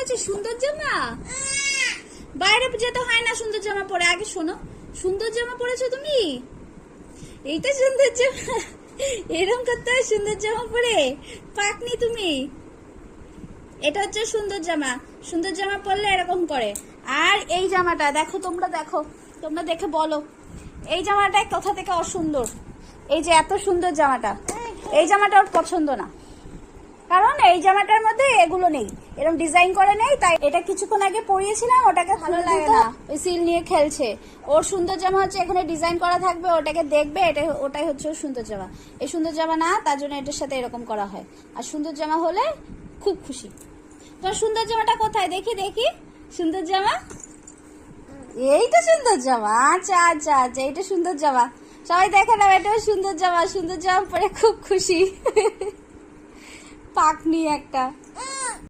পরেছে সুন্দর জামা। বাইরে যেতে হয় না সুন্দর জামা পরে। আগে শোনো, সুন্দর জামা পরেছো তুমি, এইটা সুন্দর জামা, এরকম করতে হয় সুন্দর জামা পরে, পাকনি তুমি। এটা হচ্ছে সুন্দর জামা, সুন্দর জামা পরলে এরকম করে। আর এই জামাটা দেখো, তোমরা দেখো, তোমরা দেখে বলো এই জামাটা কোথা থেকে অসুন্দর। এই যে এত সুন্দর জামাটা, এই জামাটা ওর পছন্দ না, কারণ এই জামাটার মধ্যে এগুলো নেই, এরকম ডিজাইন করে নেই। তাই এটা কিছুক্ষণ আগে পরিয়েছিলাম, ওটাকে ভালো লাগে না, ওই সিল নিয়ে খেলছে। ওর সুন্দর জামা হচ্ছে এখানে ডিজাইন করা থাকবে, ওটাকে দেখবে, এটা ওটাই হচ্ছে ওর সুন্দর জামা। এই সুন্দর জামা না, তার জন্য এটার সাথে এরকম করা হয়। আর সুন্দর জামা হলে খুব খুশি। তোমার সুন্দর জামাটা কোথায় দেখি, দেখি সুন্দর জামা, এইটা সুন্দর জামা। আচ্ছা আচ্ছা আচ্ছা, এইটা সুন্দর জামা, সবাই দেখে নাও, এটাও সুন্দর জামা। সুন্দর জামা পরে খুব খুশি, পাকনি একটা।